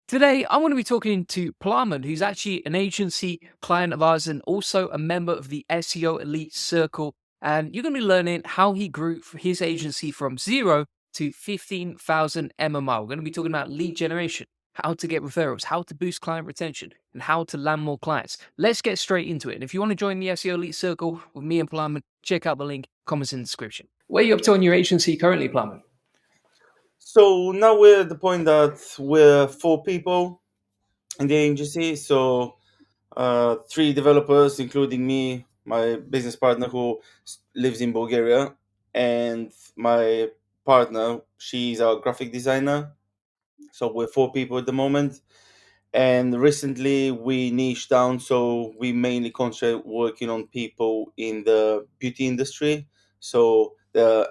Today, I'm going to be talking to Plamen, who's actually an agency client of ours and also a member of the SEO Elite Circle. And you're going to be learning how he grew his agency from zero to 15,000 MMR. We're going to be talking about lead generation, how to get referrals, how to boost client retention, and how to land more clients. Let's get straight into it. And if you want to join the SEO Elite Circle with me and Plamen, check out the link, comments in the description. Where are you up to on your agency currently, Plamen? So now we're at the point that we're four people in the agency. So three developers, including me, my business partner who lives in Bulgaria, and my partner. She's our graphic designer. So we're four people at the moment. And recently we niched down, so we mainly concentrate working on people in the beauty industry. So the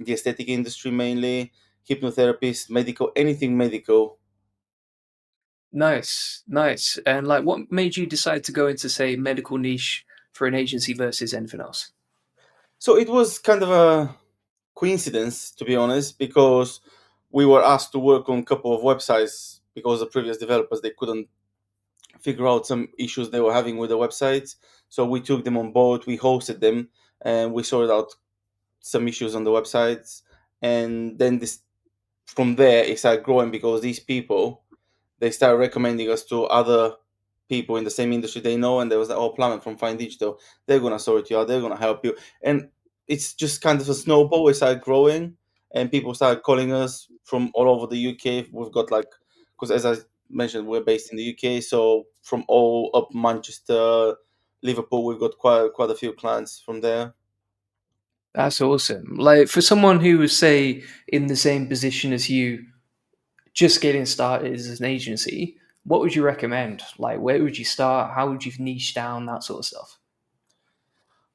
aesthetic industry mainly, hypnotherapists, medical, anything medical. Nice, nice. And like, what made you decide to go into, say, medical niche for an agency versus anything else? So it was kind of a coincidence, to be honest, because we were asked to work on a couple of websites because the previous developers they couldn't figure out some issues they were having with the websites. So we took them on board, we hosted them, and we sorted out some issues on the websites. And then this from there it started growing because these people they started recommending us to other people in the same industry they know, and there was like, oh, Plamen from Fine Digital, they're gonna sort you out, they're gonna help you, and it's just kind of a snowball. It started growing, and people started calling us from all over the UK. We've got like, because as I mentioned, we're based in the UK, so from all up Manchester, Liverpool, we've got quite a few clients from there. That's awesome. Like, for someone who was, say, in the same position as you, just getting started as an agency, what would you recommend? Like, where would you start? How would you niche down? That sort of stuff.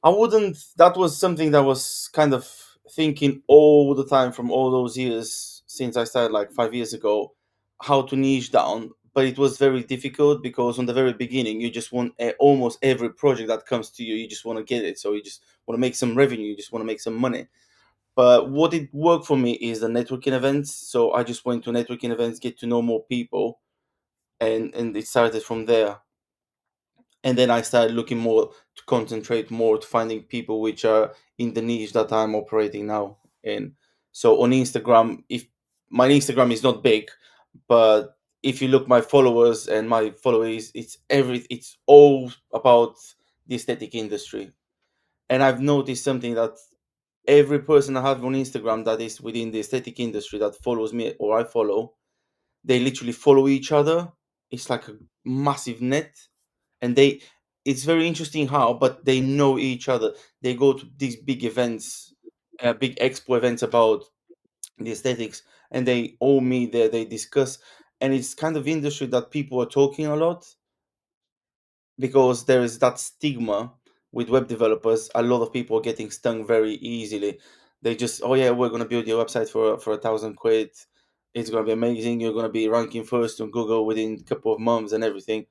I wouldn't. That was something that was kind of thinking all the time from all those years since I started like 5 years ago, how to niche down. But it was very difficult because on the very beginning, you just want almost every project that comes to you, you just want to get it. So you just want to make some revenue, you just want to make some money. But what it worked for me is the networking events. So I just went to networking events, get to know more people, and it started from there. And then I started looking more to concentrate more to finding people which are in the niche that I'm operating now in. So on Instagram, if my Instagram is not big, but if you look my followers and my followers, it's all about the aesthetic industry. And I've noticed something that every person I have on Instagram that is within the aesthetic industry that follows me or I follow, they literally follow each other. It's like a massive net, and it's very interesting how, but they know each other. They go to these big events, big expo events about the aesthetics, and they all meet there. They discuss, and it's kind of industry that people are talking a lot because there is that stigma with web developers. A lot of people are getting stung very easily. They just, oh yeah, we're gonna build your website for 1,000 quid. It's gonna be amazing. You're gonna be ranking first on Google within a couple of months and everything.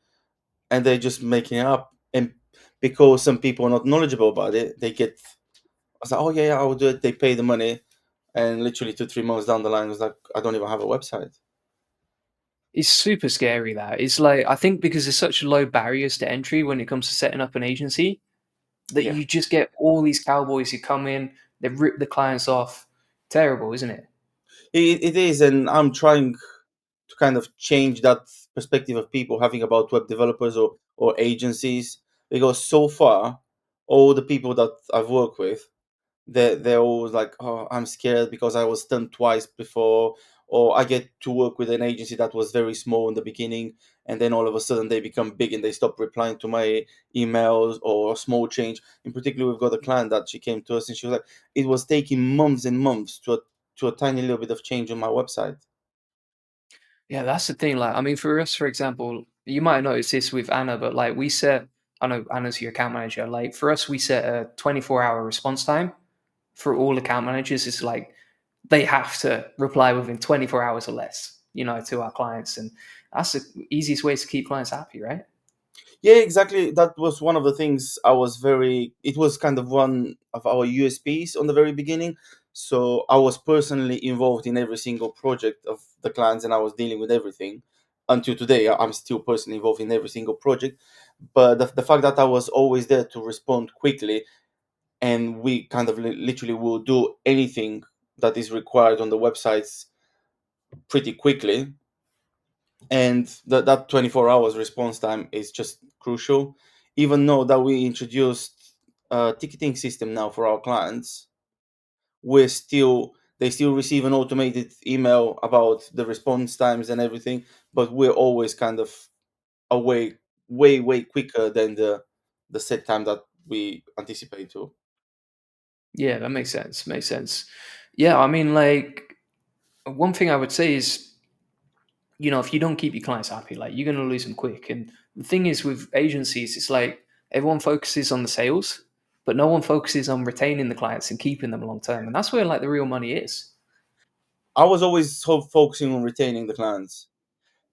And they're just making it up. And because some people are not knowledgeable about it, they get, I was like, oh yeah, yeah, I will do it. They pay the money, and literally 2 3 months down the line, it was like, I don't even have a website. It's super scary. That it's like, I think because there's such low barriers to entry when it comes to setting up an agency, that Yeah, you just get all these cowboys who come in, they rip the clients off. Terrible, isn't it? it is, and I'm trying to kind of change that perspective of people having about web developers or agencies, because so far all the people that I've worked with, they're always like, oh, I'm scared because I was stung twice before, or I get to work with an agency that was very small in the beginning, and then all of a sudden they become big and they stop replying to my emails, or a small change. In particular, we've got a client that she came to us and she was like, it was taking months and months to a tiny little bit of change on my website. Yeah, that's the thing. Like, I mean, for us, for example, you might notice this with Anna, but like we set, I know Anna's your account manager. Like for us, we set a 24-hour response time for all account managers. It's like they have to reply within 24 hours or less, to our clients. And that's the easiest way to keep clients happy, right? Yeah, exactly. That was one of the things I was very. It was kind of one of our USPs on the very beginning. So I was personally involved in every single project of the clients, and I was dealing with everything. until today. I'm still personally involved in every single project, but the fact that I was always there to respond quickly, and we kind of literally will do anything that is required on the websites pretty quickly, and that 24 hours response time is just crucial. Even though that we introduced a ticketing system now for our clients, we're still they still receive an automated email about the response times and everything, but we're always kind of away way quicker than the set time that we anticipate to. Yeah, that makes sense. Makes sense. Yeah, I mean, like one thing I would say is, if you don't keep your clients happy, like you're going to lose them quick. And the thing is with agencies, it's like everyone focuses on the sales, but no one focuses on retaining the clients and keeping them long term. And that's where like the real money is. I was always so focusing on retaining the clients,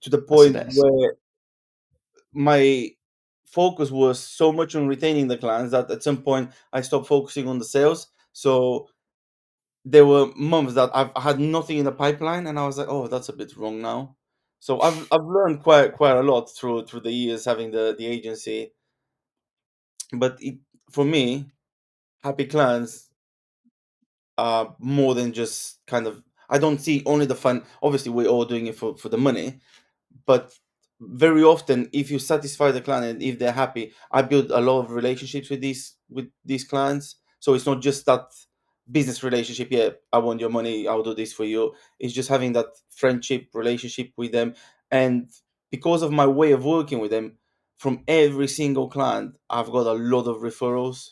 to the That's the point best. where my focus was so much on retaining the clients that at some point I stopped focusing on the sales. So there were months that I had nothing in the pipeline, and I was like, "Oh, that's a bit wrong now." So I've learned quite a lot through the years having the agency. But for me, happy clients are more than just kind of. I don't see only the fun. Obviously, we're all doing it for the money, but very often, if you satisfy the client and if they're happy, I build a lot of relationships with these clients. So it's not just that business relationship. Yeah, I want your money, I'll do this for you. It's just having that friendship relationship with them. And because of my way of working with them, from every single client I've got a lot of referrals.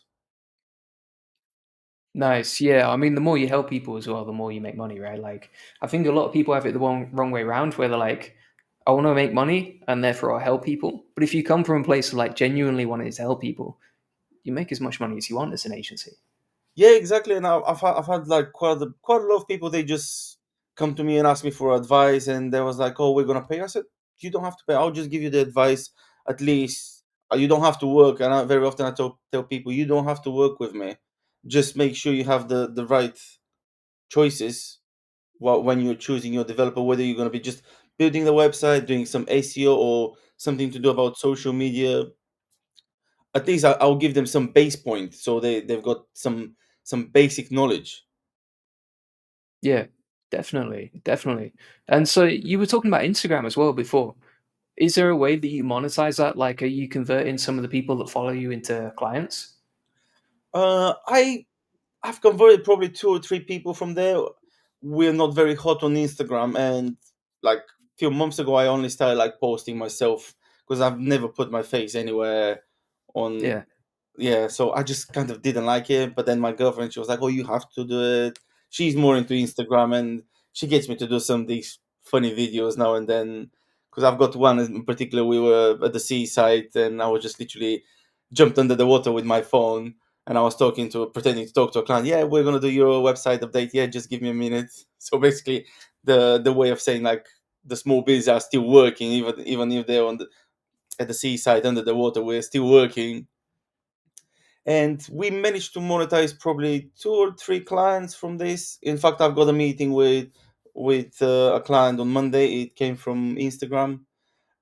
Nice. Yeah. I mean, the more you help people as well, the more you make money, right? Like, I think a lot of people have it the wrong way around where they're like, I want to make money and therefore I'll help people. But if you come from a place of like genuinely wanting to help people, you make as much money as you want as an agency. Yeah, exactly. And I've had like quite a lot of people. They just come to me and ask me for advice, and they was like, "Oh, we're gonna pay." I said, "You don't have to pay. I'll just give you the advice. At least you don't have to work." And very often I tell people, "You don't have to work with me. Just make sure you have the right choices when you're choosing your developer. Whether you're gonna be just building the website, doing some SEO, or something to do about social media. At least I'll give them some base point, so they've got some basic knowledge." Yeah, definitely. Definitely. And so you were talking about Instagram as well before. Is there a way that you monetize that? Like, are you converting some of the people that follow you into clients? I've converted probably two or three people from there. We're not very hot on Instagram, and like a few months ago, I only started like posting myself because I've never put my face anywhere on. Yeah. Yeah, so I just kind of didn't like it. But then my girlfriend, she was like, "Oh, you have to do it." She's more into Instagram, and she gets me to do some of these funny videos now and then. Because I've got one in particular. We were at the seaside, and I was just literally jumped under the water with my phone, and I was pretending to talk to a client. Yeah, we're gonna do your website update. Yeah, just give me a minute. So basically, the way of saying like the small business are still working, even if they're at the seaside under the water, we're still working. And we managed to monetize probably two or three clients from this. In fact, I've got a meeting with a client on Monday. It came from Instagram,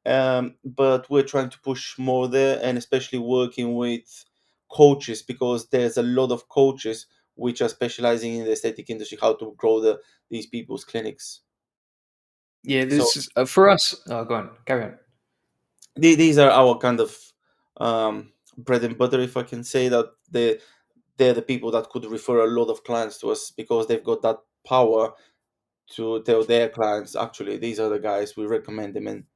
but we're trying to push more there, and especially working with coaches, because there's a lot of coaches which are specializing in the aesthetic industry, how to grow these people's clinics. Yeah, So this is for us. Oh, go on, carry on. these are our kind of bread and butter, if I can say that. They're the people that could refer a lot of clients to us, because they've got that power to tell their clients, actually, these are the guys we recommend them in.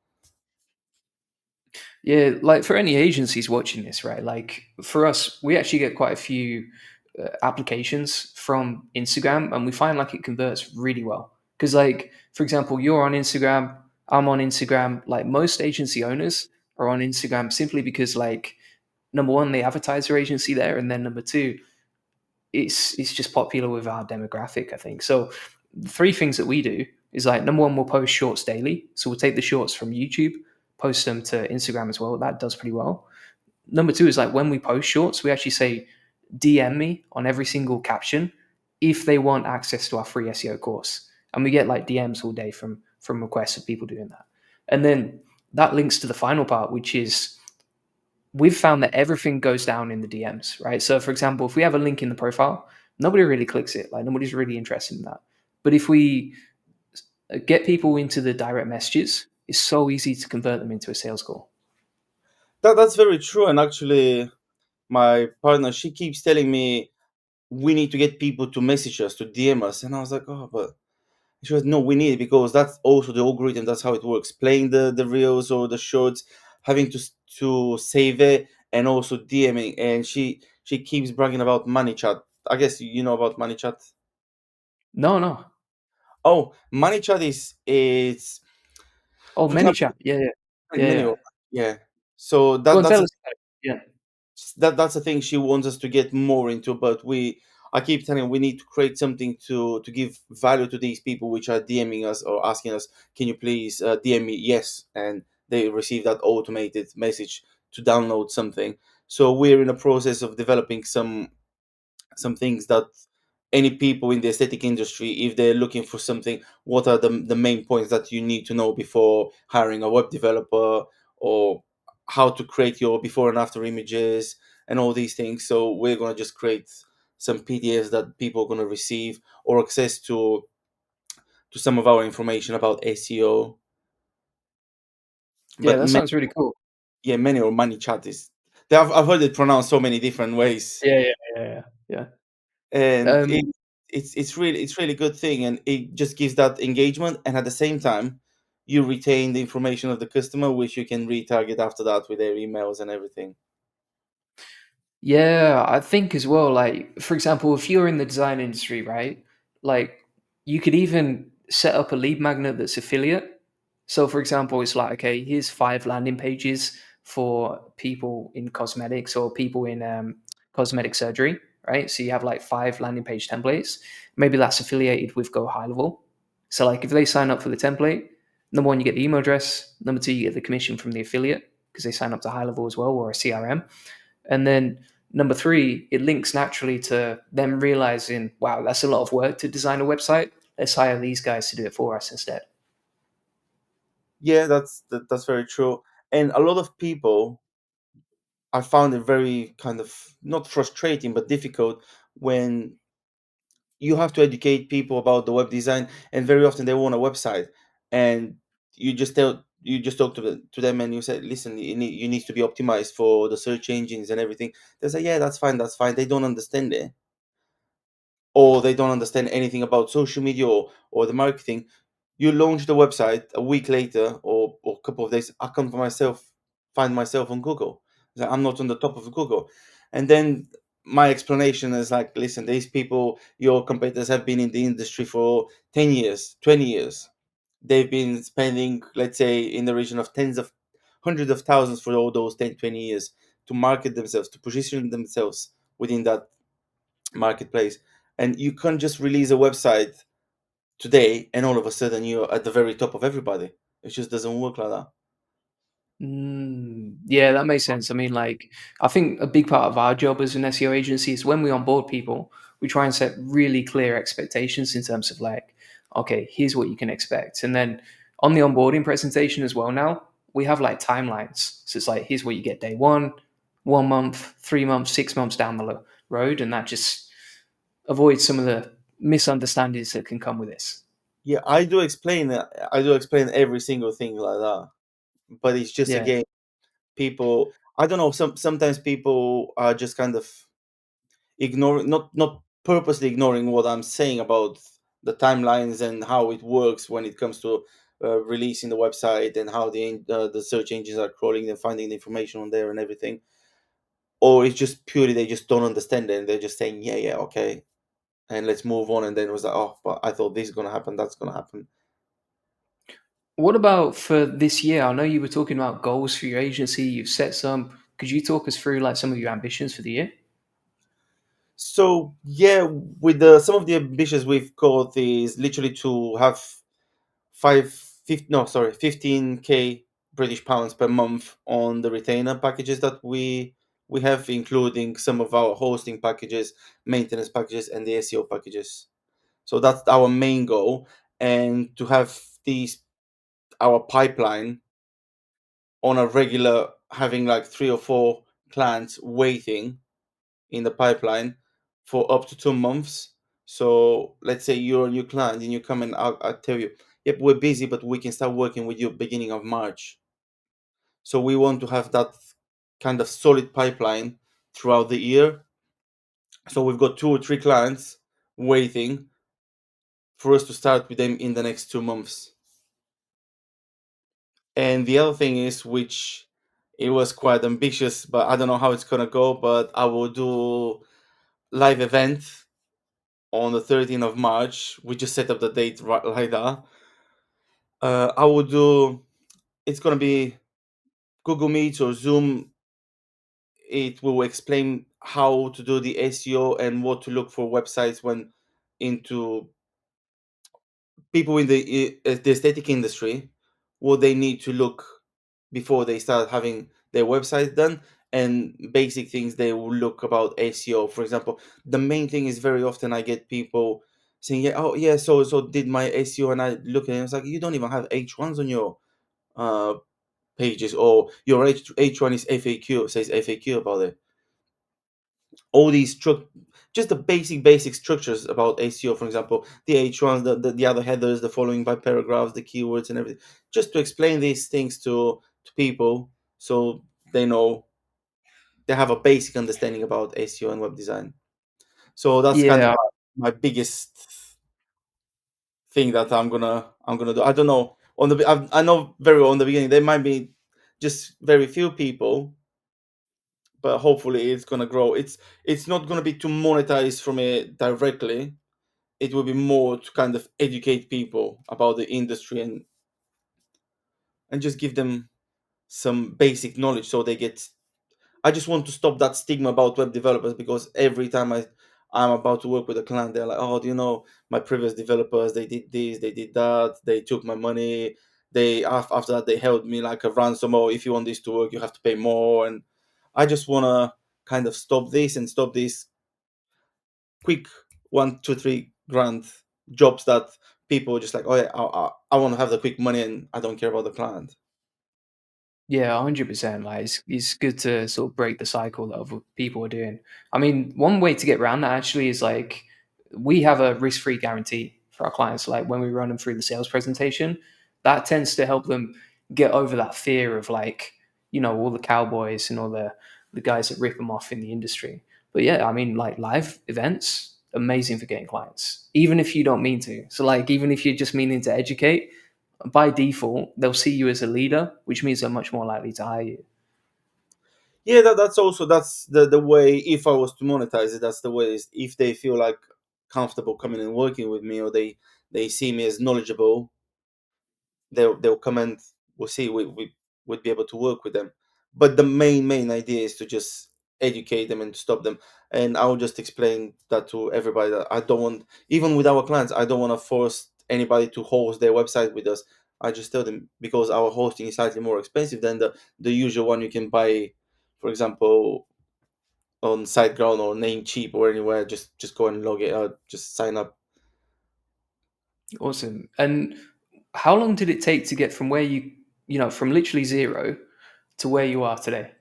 Yeah, like for any agencies watching this, right? Like for us, we actually get quite a few applications from Instagram, and we find like it converts really well. Because, like, for example, you're on Instagram, I'm on Instagram. Like most agency owners are on Instagram simply because, like, number one, they advertise their agency there, and then number two, it's just popular with our demographic, I think. So the three things that we do is like number one, we'll post shorts daily. So we'll take the shorts from YouTube, post them to Instagram as well. That does pretty well. Number two is like when we post shorts, we actually say DM me on every single caption if they want access to our free SEO course. And we get like DMs all day from requests of people doing that. And then that links to the final part, which is we've found that everything goes down in the DMs, right? So, for example, if we have a link in the profile, nobody really clicks it. Like, nobody's really interested in that. But if we get people into the direct messages, it's so easy to convert them into a sales call. That's very true. And actually, my partner, she keeps telling me we need to get people to message us, to DM us. And I was like, oh, but she was, no, we need it because that's also the algorithm. That's how it works. Playing the reels or the shorts, having to save it, and also DMing. And she keeps bragging about money chat. I guess you know about money chat. No, no. Oh, money chat is it's Oh, for example ManyChat. Yeah, yeah, like yeah, many yeah. yeah. So Go that and that's tell a us about it. Yeah. that's the thing she wants us to get more into, but I keep telling her we need to create something to give value to these people which are DMing us or asking us, can you please DM me? Yes, and they receive that automated message to download something. So we're in a process of developing some things that any people in the aesthetic industry, if they're looking for something, what are the main points that you need to know before hiring a web developer, or how to create your before and after images and all these things. So we're going to just create some PDFs that people are going to receive, or access to some of our information about SEO. Yeah, But that sounds really cool. yeah, many or money chat is, I've heard it pronounced so many different ways. Yeah, yeah, yeah, yeah. Yeah. And it's really good thing, and it just gives that engagement, and at the same time you retain the information of the customer, which you can retarget after that with their emails and everything. Yeah, I think as well, like, for example, if you're in the design industry, right? Like, you could even set up a lead magnet that's affiliate. So, for example, it's like, okay, here's 5 landing pages for people in cosmetics or people in cosmetic surgery, right? So you have like 5 landing page templates. Maybe that's affiliated with Go High Level. So, like, if they sign up for the template, number one, you get the email address. Number two, you get the commission from the affiliate because they sign up to High Level as well, or a CRM. And then number three, it links naturally to them realizing, wow, that's a lot of work to design a website. Let's hire these guys to do it for us instead. Yeah, that's very true. And a lot of people, I found it very kind of not frustrating but difficult when you have to educate people about the web design, and very often they want a website, and you just talk to them and you say, listen, you need to be optimized for the search engines and everything. They say, yeah, that's fine. They don't understand it, or they don't understand anything about social media, or the marketing. You launch the website a week later, or a couple of days, I come for myself, find myself on Google. Like, I'm not on the top of Google. And then my explanation is like, listen, these people, your competitors, have been in the industry for 10 years, 20 years. They've been spending, let's say, in the region of tens of hundreds of thousands for all those 10, 20 years to market themselves, to position themselves within that marketplace. And you can't just release a website today and all of a sudden you're at the very top of everybody. It just doesn't work like that. Yeah, that makes sense. I mean, like, I think a big part of our job as an SEO agency is when we onboard people, we try and set really clear expectations in terms of like, okay, here's what you can expect. And then on the onboarding presentation as well now, we have like timelines. So it's like, here's what you get day one, 1 month, 3 months, 6 months down the road. And that just avoids some of the misunderstandings that can come with this. Yeah, I do explain that. I do explain every single thing like that. But it's just, Yeah. again, people, I don't know, sometimes people are just kind of ignoring, not purposely ignoring what I'm saying about the timelines and how it works when it comes to releasing the website, and how the search engines are crawling and finding the information on there and everything. Or it's just purely they just don't understand it and they're just saying, yeah, yeah, okay, and let's move on. And then it was like, oh, but I thought this is gonna happen, that's gonna happen. What about for this year? I know you were talking about goals for your agency. You've set some. Could you talk us through like some of your ambitions for the year? So yeah, with the some of the ambitions we've got is literally to have 15k British pounds per month on the retainer packages that we have, including some of our hosting packages, maintenance packages, and the SEO packages. So that's our main goal. And to have these our pipeline on a regular, having like 3 or 4 clients waiting in the pipeline for up to 2 months. So let's say you're a new client and you come and I'll tell you, yep, we're busy, but we can start working with you beginning of March. So we want to have that kind of solid pipeline throughout the year. So we've got 2 or 3 clients waiting for us to start with them in the next 2 months. And the other thing is, which it was quite ambitious, but I don't know how it's gonna go. But I will do live event on the 13th of March. We just set up the date right like that. I will do. It's gonna be Google Meet or Zoom. It will explain how to do the SEO and what to look for websites when into people in the aesthetic industry, what they need to look before they start having their website done, and basic things they will look about SEO. For example, the main thing is very often I get people saying, "Yeah, oh yeah, so did my SEO," and I look at it, it's like you don't even have H1s on your uh, pages, or your H1 is FAQ, says FAQ about it. All these just the basic structures about SEO, for example, the H1s, the other headers, the following by paragraphs, the keywords and everything, just to explain these things to people so they know, they have a basic understanding about SEO and web design. So that's kind of Yeah, my biggest thing that I'm gonna do. I don't know on the I know very well in the beginning there might be just very few people, but hopefully it's gonna grow. It's not gonna be to monetize from it directly. It will be more to kind of educate people about the industry and just give them some basic knowledge so they get. I just want to stop that stigma about web developers, because every time I'm about to work with a client, they're like, "Oh, do you know my previous developers? They did this, they did that, they took my money. They after that they held me like a ransom. Or if you want this to work, you have to pay more." And I just wanna kind of stop this and stop this quick 1, 2, 3 grand jobs that people are just like, "Oh yeah, I want to have the quick money and I don't care about the client." yeah, 100%. Like it's good to sort of break the cycle that other people are doing. I mean, one way to get around that actually is like we have a risk-free guarantee for our clients. Like when we run them through the sales presentation, that tends to help them get over that fear of like, all the cowboys and all the guys that rip them off in the industry. But yeah, I mean, like live events, amazing for getting clients, even if you don't mean to. So like, even if you're just meaning to educate, by default, they'll see you as a leader, which means they're much more likely to hire you. Yeah, that's the way. If I was to monetize it, that's the way. Is if they feel like comfortable coming and working with me, or they see me as knowledgeable, they'll come and we'll see, we would be able to work with them. But the main idea is to just educate them and stop them. And I'll just explain that to everybody, that I don't want, even with our clients, I don't want to force anybody to host their website with us. I just tell them, because our hosting is slightly more expensive than the usual one you can buy, for example, on SiteGround or Namecheap or anywhere. Just go and log it out, just sign up. Awesome. And how long did it take to get from where from literally zero to where you are today?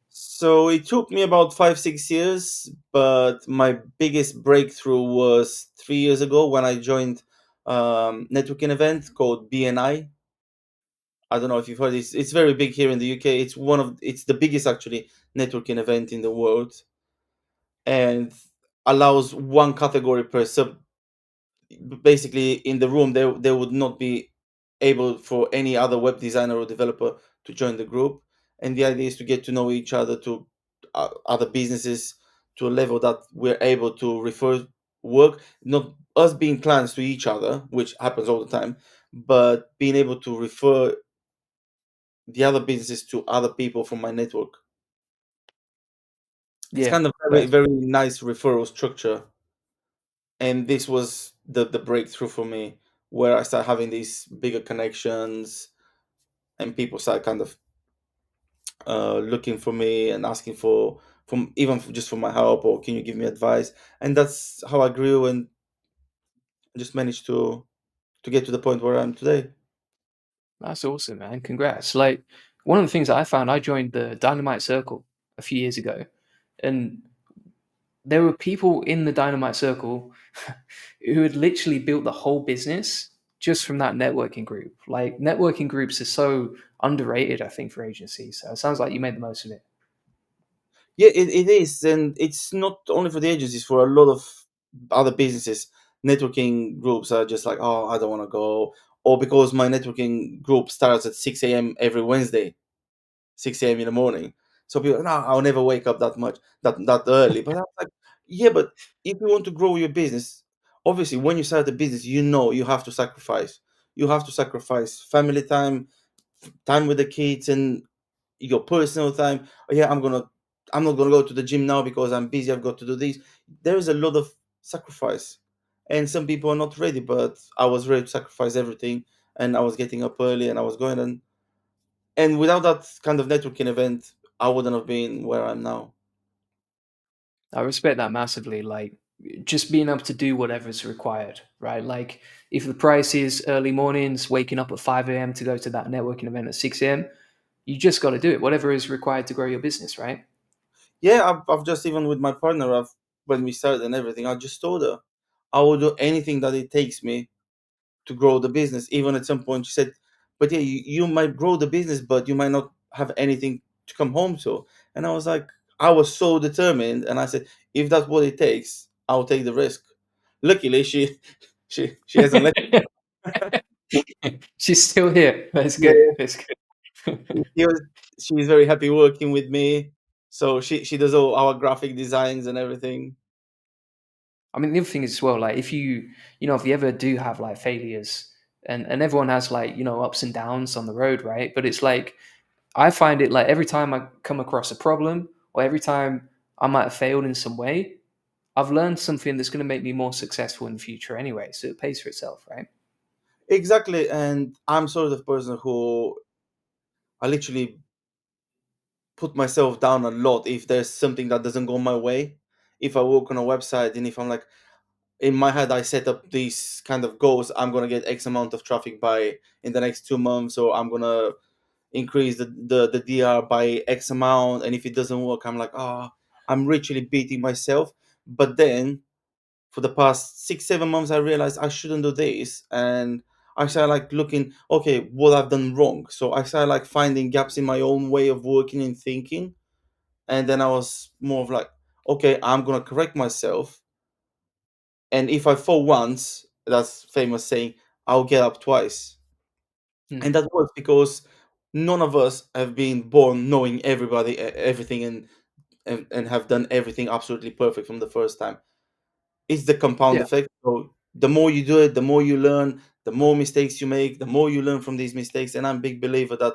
So it took me about 5, 6 years, but my biggest breakthrough was 3 years ago when I joined networking event called BNI. I don't know if you've heard this. It's very big here in the UK. It's the biggest actually networking event in the world, and allows one category per sub. Basically, in the room, there would not be able for any other web designer or developer to join the group. And the idea is to get to know each other, to other businesses, to a level that we're able to refer work, not us being clients to each other, which happens all the time, but being able to refer the other businesses to other people from my network. It's Yeah, kind of very, that's very nice referral structure. And this was the breakthrough for me, where I started having these bigger connections, and people start kind of looking for me and asking for, from even just for my help, or can you give me advice. And that's how I grew and just managed to get to the point where I am today. That's awesome, man. Congrats. Like one of the things that I found, I joined the Dynamite Circle a few years ago, and there were people in the Dynamite Circle who had literally built the whole business just from that networking group. Like networking groups are so underrated, I think, for agencies. So it sounds like you made the most of it. Yeah, it is, and it's not only for the agencies. For a lot of other businesses, networking groups are just like, oh, I don't want to go, or because my networking group starts at 6 a.m. every Wednesday, 6 a.m. in the morning. So people, no, I'll never wake up that much, that early. But I'm like, yeah, but if you want to grow your business, obviously, when you start a business, you know you have to sacrifice. You have to sacrifice family time, time with the kids, and your personal time. Oh, yeah, I'm not gonna go to the gym now because I'm busy. I've got to do this. There is a lot of sacrifice, and some people are not ready. But I was ready to sacrifice everything, and I was getting up early, and I was going, and without that kind of networking event, I wouldn't have been where I'm now. I respect that massively. Like just being able to do whatever's required, right? Like if the price is early mornings, waking up at 5 a.m. to go to that networking event at 6 a.m., you just got to do it, whatever is required to grow your business, right? Yeah, I've just even with my partner, when we started and everything, I just told her I will do anything that it takes me to grow the business. Even at some point, she said, "But yeah, you might grow the business, but you might not have anything to come home to." And I was like, I was so determined, and I said, "If that's what it takes, I'll take the risk." Luckily, she she hasn't let. She's still here. That's good. Yeah, That's good. she was, she's very happy working with me. So she does all our graphic designs and everything. I mean, the other thing is as well, like if if you ever do have like failures, and everyone has like ups and downs on the road, right? But it's like I find it like every time I come across a problem or every time I might have failed in some way, I've learned something that's going to make me more successful in the future anyway. So it pays for itself, right? Exactly, and I'm sort of person who I literally put myself down a lot if there's something that doesn't go my way. If I work on a website and if I'm like in my head I set up these kind of goals, I'm gonna get X amount of traffic by in the next 2 months, or I'm gonna increase the DR by X amount, and if it doesn't work, I'm like, oh, I'm literally beating myself. But then for the past 6 7 months I realized I shouldn't do this, and I started like looking, okay, what I've done wrong. So I started like finding gaps in my own way of working and thinking, and then I was more of like, okay, I'm gonna correct myself, and if I fall once, that's famous saying, I'll get up twice. Hmm. And that works because none of us have been born knowing everything, and have done everything absolutely perfect from the first time. It's the compound Yeah, effect. So the more you do it, the more you learn, the more mistakes you make, the more you learn from these mistakes. And I'm a big believer that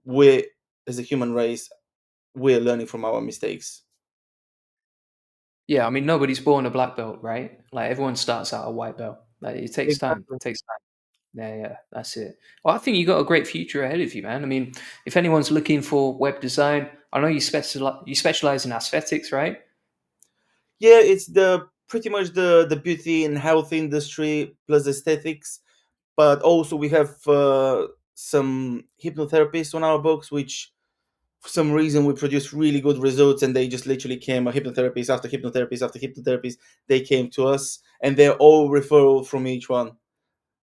we, as a human race, we're learning from our mistakes. yeah. I mean, nobody's born a black belt, right? Like everyone starts out a white belt. Like it takes time. Exactly. It takes time. Yeah, yeah, that's it. Well, I think you got a great future ahead of you, man. I mean, if anyone's looking for web design, I know you specialize in aesthetics, right? Yeah, it's the pretty much the beauty and health industry plus aesthetics, but also we have some hypnotherapists on our books, which for some reason we produce really good results, and they just literally came a hypnotherapist after hypnotherapist after hypnotherapist. They came to us, and they're all referral from each one.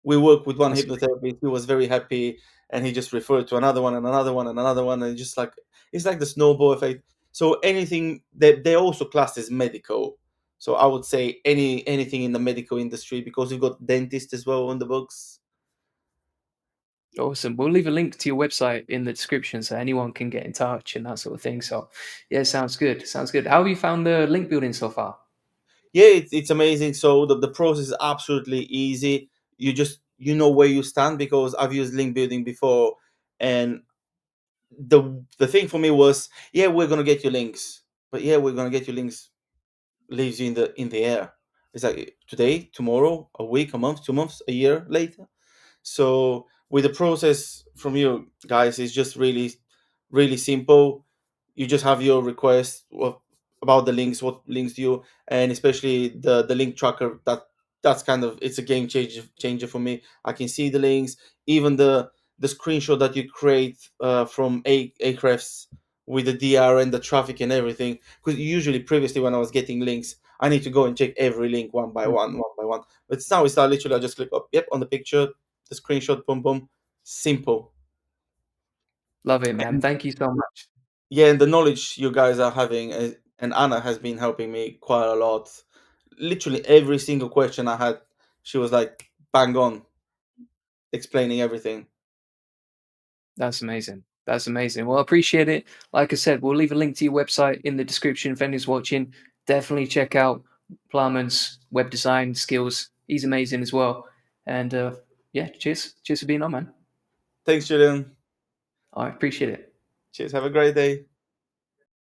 We worked with one That's hypnotherapist who was very happy, and he just referred to another one and another one and another one, and just like it's like the snowball effect. So anything that they also classed as medical. So I would say anything in the medical industry, because we've got dentists as well on the books. awesome. We'll leave a link to your website in the description so anyone can get in touch and that sort of thing. So, yeah, sounds good. Sounds good. How have you found the link building so far? Yeah, it's amazing. So the process is absolutely easy. You know where you stand, because I've used link building before, and the thing for me was, yeah, we're gonna get you links, but yeah, we're gonna get you links leaves you in the air. It's like today, tomorrow, a week, a month, 2 months, a year later. So with the process from you guys, it's just really simple. You just have your request about the links, what links do you, and especially the link tracker. That's kind of it's a game changer for me. I can see the links, even the screenshot that you create from Ahrefs with the DR and the traffic and everything. Because usually previously when I was getting links, I need to go and check every link one by Mm. one, one by one. But now it's literally I just click up, yep, on the picture, the screenshot, boom, boom, simple. Love it, man. Thank you so much. Yeah, and the knowledge you guys are having, and Anna has been helping me quite a lot. Literally every single question I had, she was like bang on, explaining everything. That's amazing. That's amazing. Well, I appreciate it. Like I said, we'll leave a link to your website in the description if anyone's watching. Definitely check out Plamen's web design skills. He's amazing as well. And yeah, cheers. Cheers for being on, man. Thanks, Julian. I appreciate it. Cheers. Have a great day.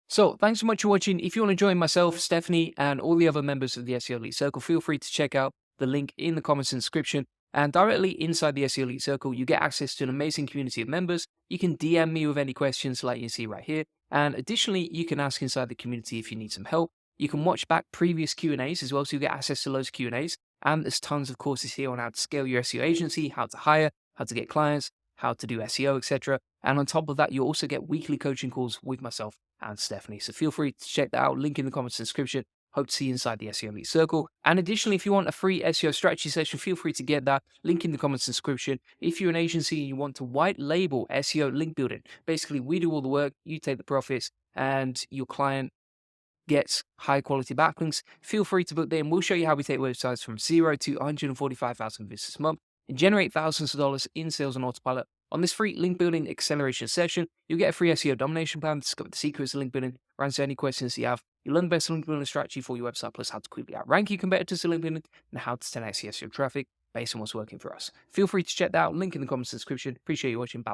So, thanks so much for watching. If you want to join myself, Stephanie, and all the other members of the SEO Elite Circle, feel free to check out the link in the comments and description. And directly inside the SEO Elite Circle, you get access to an amazing community of members. You can DM me with any questions like you see right here. And additionally, you can ask inside the community if you need some help. You can watch back previous Q&As as well, so you get access to loads of Q&As. And there's tons of courses here on how to scale your SEO agency, how to hire, how to get clients, how to do SEO, etc. And on top of that, you also get weekly coaching calls with myself and Stephanie. So feel free to check that out. Link in the comments and description. Hope to see you inside the SEO Elite Circle. And additionally, if you want a free SEO strategy session, feel free to get that. Link in the comments and description. If you're an agency and you want to white label SEO link building, basically we do all the work, you take the profits, and your client gets high quality backlinks, feel free to book them. We'll show you how we take websites from 0 to 145,000 visits a month and generate thousands of dollars in sales on autopilot. On this free link building acceleration session, you'll get a free SEO domination plan, discover the secrets of link building, answer any questions you have. You'll learn the best link building strategy for your website, plus how to quickly outrank your competitors in link building and how to 10x SEO traffic based on what's working for us. Feel free to check that out. Link in the comments and description. Appreciate you watching. Bye.